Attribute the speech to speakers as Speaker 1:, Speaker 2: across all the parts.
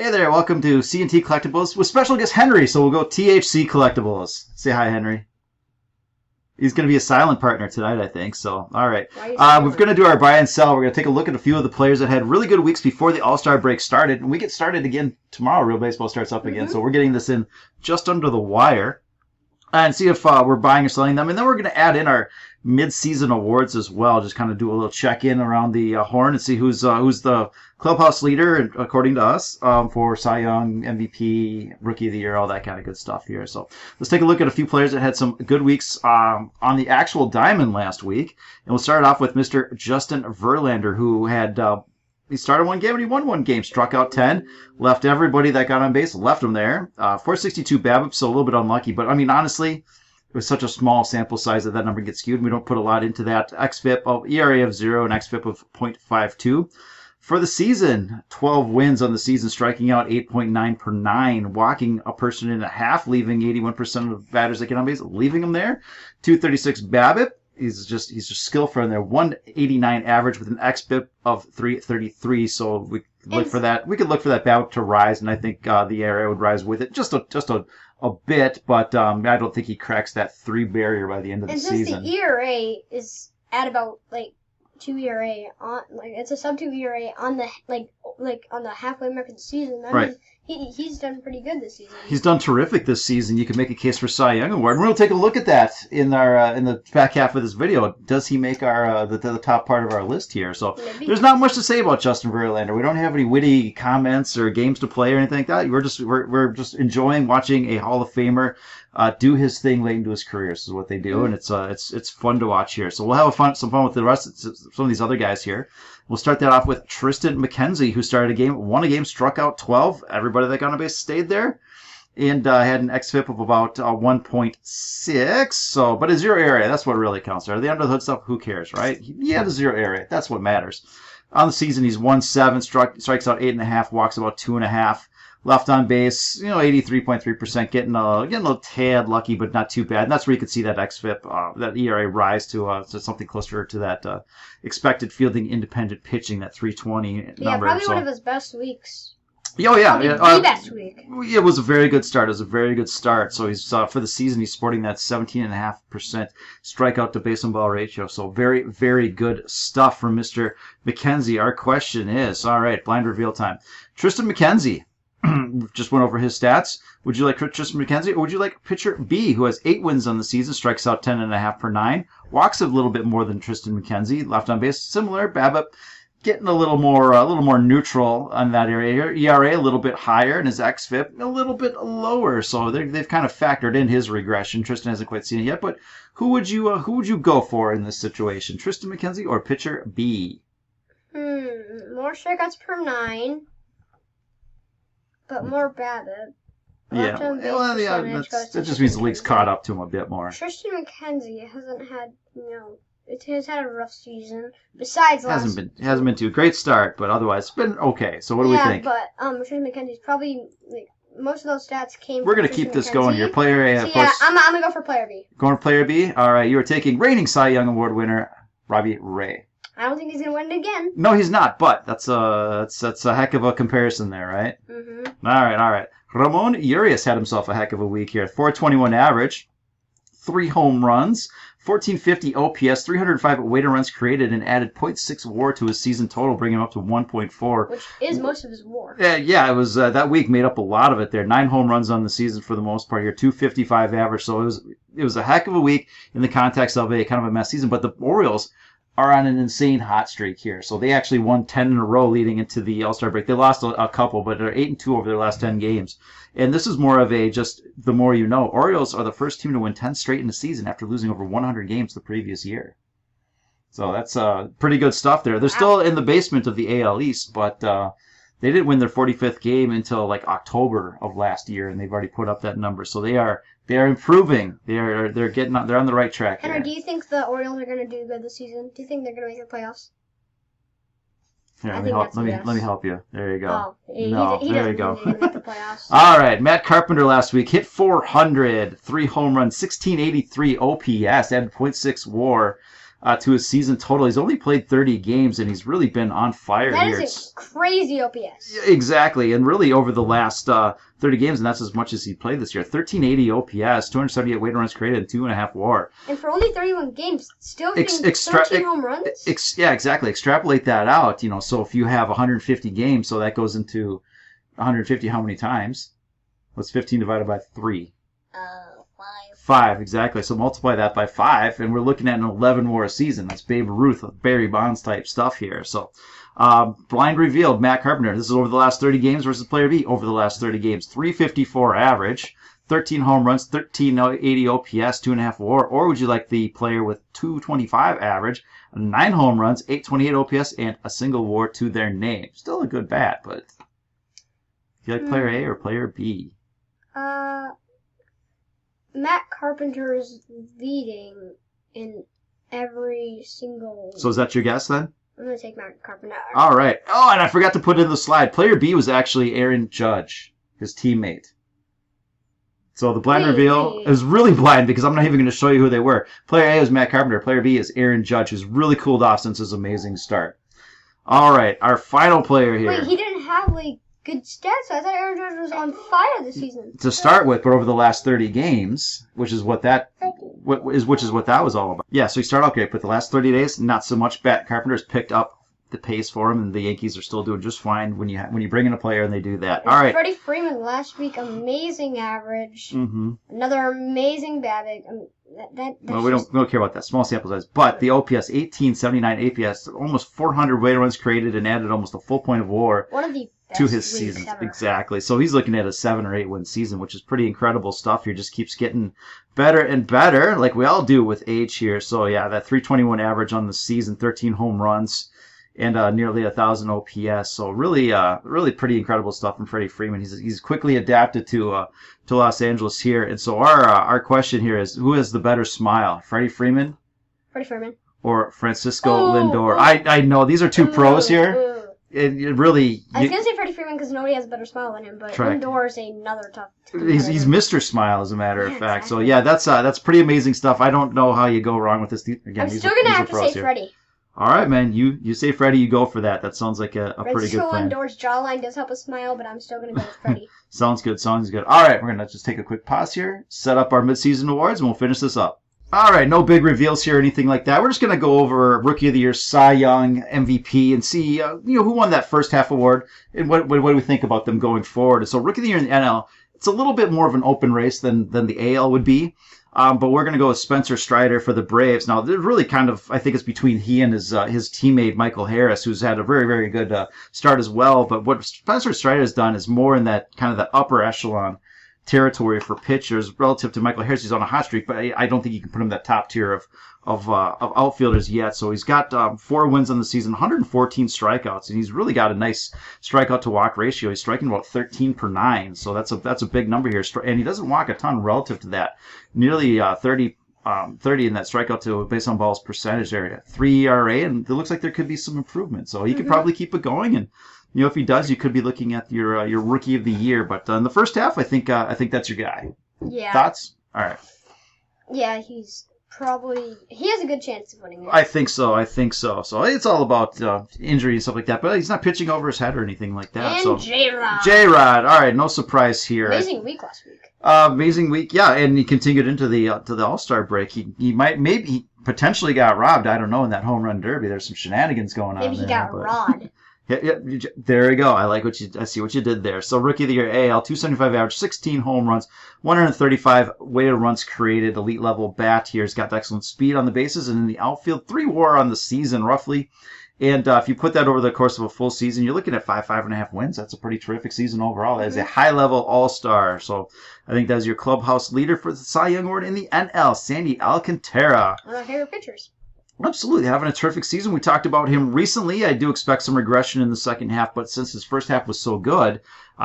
Speaker 1: Hey there, welcome to C&T Collectibles with special guest Henry. So we'll go THC Collectibles. Say hi, Henry. He's going to be a silent partner tonight, I think. So, all right. We're going to do our buy and sell. We're going to take a look at a few of the players that had really good weeks before the All-Star break started. And we get started again tomorrow. Real Baseball starts up again. So we're getting this in just under the wire. And see if we're buying or selling them. And then we're going to add in our mid-season awards as well. Just kind of do a little check-in around the horn and see who's the clubhouse leader, according to us, for Cy Young, MVP, Rookie of the Year, all that kind of good stuff here. So let's take a look at a few players that had some good weeks on the actual diamond last week. And we'll start off with Mr. Justin Verlander, who had... he started one game and he won one game. Struck out 10. Left everybody that got on base. Left them there. 462 BABIP, so a little bit unlucky. But, I mean, honestly, it was such a small sample size that number gets skewed. We don't put a lot into that. ERA of 0 and XFIP of 0.52. For the season, 12 wins on the season, striking out 8.9 per 9. Walking a person and a half, leaving 81% of the batters that get on base, leaving them there. 236 BABIP. He's just skillful in there. 189 average with an xBIP of 333. So we could look for that. We could look for that BABIP to rise, and I think the area would rise with it just a bit. But I don't think he cracks that 3 barrier by the end of the season.
Speaker 2: And since the ERA is at about 2 ERA on it's a sub 2 ERA on the on the halfway mark of the season. I mean, he's done pretty good this season.
Speaker 1: He's done terrific this season. You can make a case for Cy Young Award. And we'll take a look at that in our in the back half of this video. Does he make our the top part of our list here? So
Speaker 2: Maybe.
Speaker 1: There's not much to say about Justin Verlander. We don't have any witty comments or games to play or anything like that. We're just enjoying watching a Hall of Famer do his thing late into his career. This is what they do, and it's fun to watch here. So we'll have some fun with the rest of some of these other guys here. We'll start that off with Tristan McKenzie, who started a game, won a game, struck out 12. Everybody that got on base stayed there, and had an xFIP of about 1.6. So, but a 0 area, that's what really counts. Are they under the hood stuff? Who cares, right? He had a 0 area. That's what matters. On the season, he's 1-7, strikes out 8.5, walks about 2.5. Left on base, 83.3%, getting a little tad lucky, but not too bad. And that's where you could see that xFIP, that ERA rise to something closer to that expected fielding independent pitching, that 320 number.
Speaker 2: Yeah, probably one of his best weeks.
Speaker 1: Oh, yeah.
Speaker 2: The best week.
Speaker 1: It was a very good start. It was a very good start. So he's for the season, he's sporting that 17.5% strikeout to base on ball ratio. So very, very good stuff from Mr. McKenzie. Our question is, all right, blind reveal time. Tristan McKenzie. Just went over his stats. Would you like Tristan McKenzie, or would you like pitcher B, who has 8 wins on the season, strikes out 10.5 per 9, walks a little bit more than Tristan McKenzie, left on base similar, BABIP getting a little more neutral on that area. ERA a little bit higher, and his xFIP a little bit lower. So they've kind of factored in his regression. Tristan hasn't quite seen it yet, but who would you go for in this situation, Tristan McKenzie or pitcher B?
Speaker 2: More strikeouts per 9. But more BABIP.
Speaker 1: Yeah, that just means the league's caught up to him a bit more.
Speaker 2: Tristan McKenzie hasn't had, it has had a rough season. Besides
Speaker 1: hasn't been too great start, but otherwise it's been okay. So what do we think?
Speaker 2: Yeah, but Tristan McKenzie's probably most of those stats came.
Speaker 1: We're gonna keep this going here. Player A.
Speaker 2: So yeah, I'm gonna go for player B.
Speaker 1: Going for player B. All right, you are taking reigning Cy Young Award winner Robbie Ray.
Speaker 2: I don't think he's gonna win it again.
Speaker 1: No, he's not. But that's a heck of a comparison there, right?
Speaker 2: Mm-hmm.
Speaker 1: All right. Ramon Urias had himself a heck of a week here. 421 average, 3 home runs, 1450 OPS, 305 weighted runs created, and added 0.6 WAR to his season total, bringing him up to 1.4.
Speaker 2: Which is most of his WAR.
Speaker 1: Yeah, it was that week made up a lot of it there. 9 home runs on the season for the most part here, 255 average. So it was a heck of a week in the context of a kind of a mess season. But the Orioles are on an insane hot streak here. So they actually won 10 in a row leading into the All-Star break. They lost a couple, but they're 8-2 over their last 10 games. And this is more of a just the more you know. Orioles are the first team to win 10 straight in a season after losing over 100 games the previous year. So that's pretty good stuff there. They're still in the basement of the AL East, but they didn't win their 45th game until October of last year, and they've already put up that number. So they are improving. They're on the right track.
Speaker 2: Henry, do you think the Orioles are going to do good this season? Do you think they're going to make the playoffs?
Speaker 1: Here, let me help you. There you go.
Speaker 2: Oh, there you go. Make the playoffs.
Speaker 1: All right, Matt Carpenter last week hit 400, 3 home runs, 1683 OPS, added 0.6 WAR. to his season total. He's only played 30 games, and he's really been on fire here.
Speaker 2: That is a crazy OPS.
Speaker 1: Exactly, and really over the last 30 games, and that's as much as he played this year. 1380 OPS, 278 weighted runs created, and 2.5 WAR.
Speaker 2: And for only 31 games, still hitting 13 home runs?
Speaker 1: Yeah, exactly. Extrapolate that out, so if you have 150 games, so that goes into 150 how many times? What's 15 divided by 3? 5, exactly. So multiply that by 5, and we're looking at an 11 WAR season. That's Babe Ruth, Barry Bonds type stuff here. So, blind revealed, Matt Carpenter. This is over the last 30 games versus player B over the last 30 games. 354 average, 13 home runs, 1380 OPS, 2.5 WAR. Or would you like the player with 225 average, 9 home runs, 828 OPS, and a single WAR to their name? Still a good bat, but do you like player A or player B?
Speaker 2: Matt Carpenter is leading in every single...
Speaker 1: So is that your guess then?
Speaker 2: I'm going to take Matt Carpenter.
Speaker 1: All right. Oh, and I forgot to put in the slide. Player B was actually Aaron Judge, his teammate. So the blind reveal is really blind because I'm not even going to show you who they were. Player A is Matt Carpenter. Player B is Aaron Judge, who's really cooled off since his amazing start. All right. Our final player here.
Speaker 2: Wait, he didn't have, good stats. I thought Aaron Judge was on fire this season.
Speaker 1: To start with, but over the last 30 games, which is what that was all about. Yeah, so he started okay, but the last 30 days, not so much. Carpenter's picked up the pace for him, and the Yankees are still doing just fine when you bring in a player and they do that. All right.
Speaker 2: Freddie Freeman last week, amazing average.
Speaker 1: Mm-hmm.
Speaker 2: Another amazing BABIP.
Speaker 1: Well, we don't care about that small sample size, but the OPS 1879 APS, almost 400 weighted runs created, and added almost a full point of WAR.
Speaker 2: One of the
Speaker 1: to his season. Exactly. So he's looking at a 7 or 8 win season, which is pretty incredible stuff. He just keeps getting better and better, like we all do with age here. So yeah, that 321 average on the season, 13 home runs, and nearly 1,000 OPS. So really pretty incredible stuff from Freddie Freeman. He's quickly adapted to Los Angeles here. And so our question here is, who has the better smile, Freddie Freeman?
Speaker 2: Freddie Freeman.
Speaker 1: Or Francisco Lindor? I know these are two pros here. It really.
Speaker 2: I was gonna say Freddie Freeman because nobody has a better smile than him, but Lindor is another tough.
Speaker 1: He's Mr. Smile, as a matter of fact. Exactly. So yeah, that's pretty amazing stuff. I don't know how you go wrong with this. Again,
Speaker 2: I'm still gonna have to say Freddie.
Speaker 1: All right, man. You say Freddie, you go for that. That sounds like a pretty good plan.
Speaker 2: Lindor's jawline does help us smile, but I'm still gonna go with Freddie.
Speaker 1: Sounds good. All right, we're gonna just take a quick pause here, set up our midseason awards, and we'll finish this up. All right, no big reveals here or anything like that. We're just going to go over Rookie of the Year, Cy Young, MVP, and see who won that first half award and what do we think about them going forward. So Rookie of the Year in the NL, it's a little bit more of an open race than the AL would be, but we're going to go with Spencer Strider for the Braves. Now, there's really kind of, I think it's between he and his teammate Michael Harris, who's had a very, very good start as well. But what Spencer Strider has done is more in that kind of that upper echelon territory for pitchers relative to Michael Harris. He's on a hot streak, but I don't think you can put him in that top tier of outfielders yet. So he's got 4 wins on the season, 114 strikeouts, and he's really got a nice strikeout to walk ratio. He's striking about 13 per 9, so that's a big number here. And he doesn't walk a ton relative to that, nearly 30 in that strikeout to base on balls percentage area. 3 ERA, and it looks like there could be some improvement. So he could probably keep it going, and if he does, you could be looking at your Rookie of the Year. But in the first half, I think that's your guy.
Speaker 2: Yeah.
Speaker 1: Thoughts? All right.
Speaker 2: Yeah, he has a good chance of winning it.
Speaker 1: I think so. So it's all about injury and stuff like that. But he's not pitching over his head or anything like that.
Speaker 2: And J-Rod.
Speaker 1: J-Rod. All right, no surprise here.
Speaker 2: Amazing week last week.
Speaker 1: Amazing week, yeah, and he continued into the All-Star break. He potentially got robbed. I don't know, in that home run derby. There's some shenanigans going on.
Speaker 2: Maybe he got robbed.
Speaker 1: Yeah, there you go. I see what you did there. So Rookie of the Year, AL, 275 average, 16 home runs, 135 weighted runs created, elite level bat here. He's got excellent speed on the bases, and in the outfield, 3 WAR on the season roughly. And if you put that over the course of a full season, you're looking at 5.5 wins. That's a pretty terrific season overall. That is a high-level all-star. So I think that's your clubhouse leader for the Cy Young Award in the NL, Sandy Alcantara.
Speaker 2: One of my favorite pitchers.
Speaker 1: Absolutely, having a terrific season. We talked about him recently. I do expect some regression in the second half, but since his first half was so good,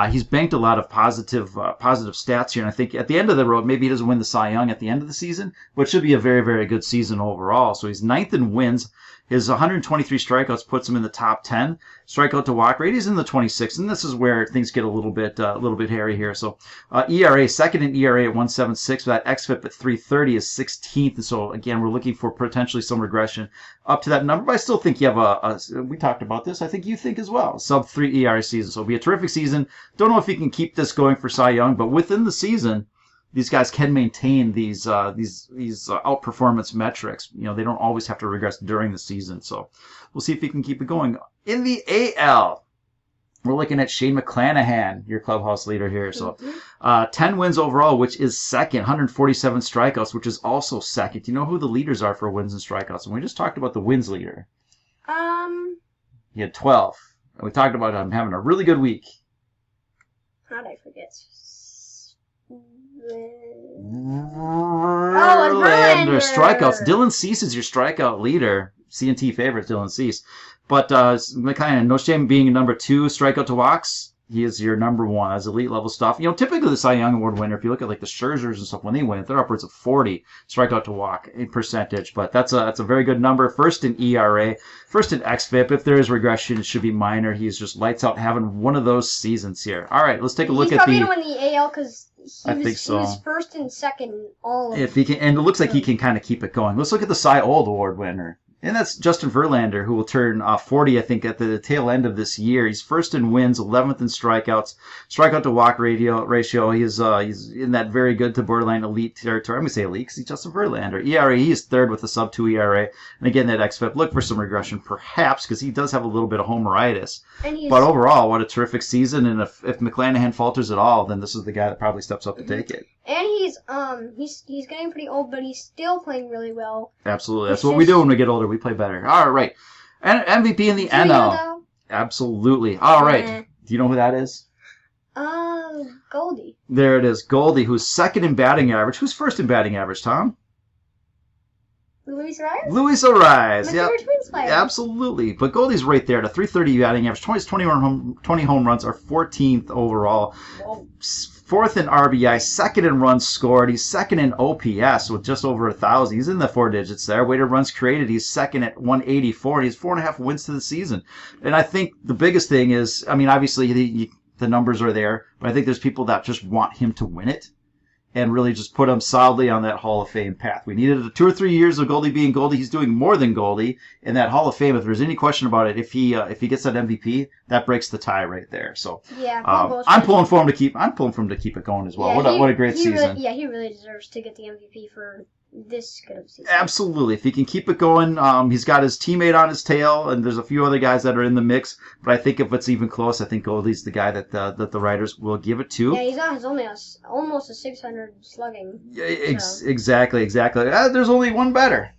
Speaker 1: He's banked a lot of positive stats here, and I think at the end of the road, maybe he doesn't win the Cy Young at the end of the season, but it should be a very, very good season overall. So he's 9th in wins. His 123 strikeouts puts him in the top 10. Strikeout to walk rate, he's in the 26th, and this is where things get a little bit hairy here. So ERA, second in ERA at 1.76, that xFIP at 330 is 16th. And so again, we're looking for potentially some regression up to that number, but I still think you have we talked about this, I think you think as well, sub 3 ERA season. So it'll be a terrific season. Don't know if he can keep this going for Cy Young, but within the season, these guys can maintain these outperformance metrics. You know, they don't always have to regress during the season. So we'll see if he can keep it going. In the AL, we're looking at Shane McClanahan, your clubhouse leader here. So 10 wins overall, which is second. 147 strikeouts, which is also second. Do you know who the leaders are for wins and strikeouts? And we just talked about the wins leader. He had 12. And we talked about him having a really good week.
Speaker 2: How did I forget?
Speaker 1: Verlander. Strikeouts. Dylan Cease is your strikeout leader. CNT favorite, Dylan Cease. But McClanahan, no shame being number 2, strikeout to walks. He is your number 1. That's elite level stuff. You know, typically the Cy Young Award winner, if you look at like the Scherzers and stuff, when they win, they're upwards of 40 strikeout to walk in percentage. But that's a very good number. First in ERA, first in xFIP. If there is regression, it should be minor. He's just lights out having one of those seasons here. All right, let's take a look at the.
Speaker 2: He's probably going to win the AL because
Speaker 1: I think so.
Speaker 2: He was first and second all of
Speaker 1: if he can, and it looks like he can kind of keep it going. Let's look at the Cy Old Award winner. And that's Justin Verlander, who will turn 40, I think, at the tail end of this year. He's first in wins, 11th in strikeouts, strikeout to walk ratio. He's in that very good to borderline elite territory. I'm going to say elite because he's Justin Verlander. ERA, he is third with a sub 2 ERA. And again, that xFIP, look for some regression, perhaps, because he does have a little bit of homeritis. But overall, what a terrific season. And if McClanahan falters at all, then this is the guy that probably steps up to take it.
Speaker 2: And he's getting pretty old, but he's still playing really well.
Speaker 1: Absolutely. That's what we do when we get older. We play better. All right. And MVP in the NL. Absolutely. All right. Do you know who that is?
Speaker 2: Goldie.
Speaker 1: There it is. Goldie, who's second in batting average. Who's first in batting average, Tom?
Speaker 2: Luis Arraez?
Speaker 1: Luis Arraez.
Speaker 2: My favorite Twins player.
Speaker 1: Absolutely. But Goldie's right there at a 330 batting average. 20 home runs are 14th overall. Whoa. 4th in RBI, 2nd in runs scored. He's 2nd in OPS with just over 1,000. He's in the 4 digits there. Weighted runs created, he's 2nd at 184. And he's 4.5 wins to the season. And I think the biggest thing is, I mean, obviously the numbers are there, but I think there's people that just want him to win it and really just put him solidly on that Hall of Fame path. We needed 2 or 3 years of Goldie being Goldie. He's doing more than Goldie in that Hall of Fame. If there's any question about it, if he gets that MVP, that breaks the tie right there. So
Speaker 2: yeah,
Speaker 1: I'm pulling for him to keep it going as well.
Speaker 2: Yeah,
Speaker 1: what a great season.
Speaker 2: He really deserves to get the MVP for this good of a season.
Speaker 1: Absolutely. If he can keep it going, he's got his teammate on his tail, and there's a few other guys that are in the mix. But I think if it's even close, I think Goldie's the guy that the writers will give it to.
Speaker 2: Yeah, he's only almost a 600 slugging.
Speaker 1: Yeah, exactly. There's only one better.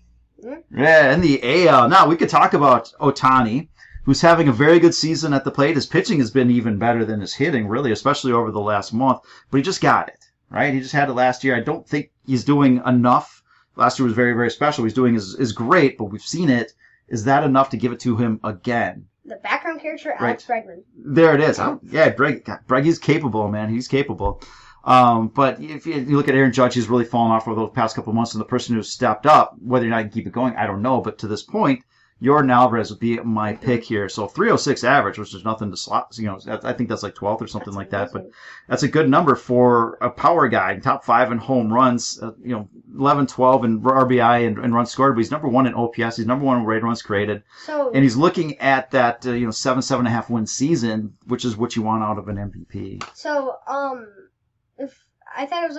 Speaker 1: Yeah, in the AL. Now, we could talk about Ohtani, who's having a very good season at the plate. His pitching has been even better than his hitting, really, especially over the last month. But he just got it, right? He just had it last year. I don't think he's doing enough. Last year was very, very special. What he's doing is great, but we've seen it. Is that enough to give it to him again?
Speaker 2: The background character, Alex Bregman.
Speaker 1: There it is. Breggy's capable, man. He's capable. But if you look at Aaron Judge, he's really fallen off over the past couple of months, and the person who's stepped up, whether or not he can keep it going, I don't know. But to this point, Yordan Alvarez would be my pick here. So 306 average, which is nothing to slot. You know, I think that's like 12th or something like that. But that's a good number for a power guy. Top 5 in home runs. 11, 12 in RBI and runs scored. But he's number 1 in OPS. He's number 1 in weighted runs created. And he's looking at that 7.5 win season, which is what you want out of an MVP.
Speaker 2: So if I thought it was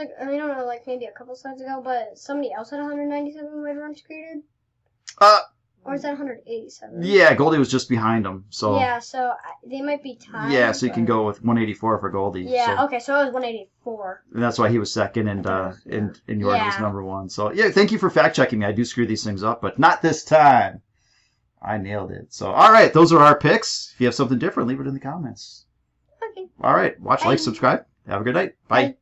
Speaker 2: maybe a couple slides ago, but somebody else had 197 weighted runs created. Or is that 187?
Speaker 1: Yeah, Goldie was just behind him. So
Speaker 2: yeah, so they might be tied.
Speaker 1: Yeah, so you can go with 184 for Goldie.
Speaker 2: Yeah,
Speaker 1: so.
Speaker 2: Okay, so it was 184.
Speaker 1: And that's why he was second, and Yordan was number 1. So yeah, thank you for fact checking me. I do screw these things up, but not this time. I nailed it. So all right, those are our picks. If you have something different, leave it in the comments.
Speaker 2: Okay.
Speaker 1: All right, watch, like, subscribe. Have a good night. Bye.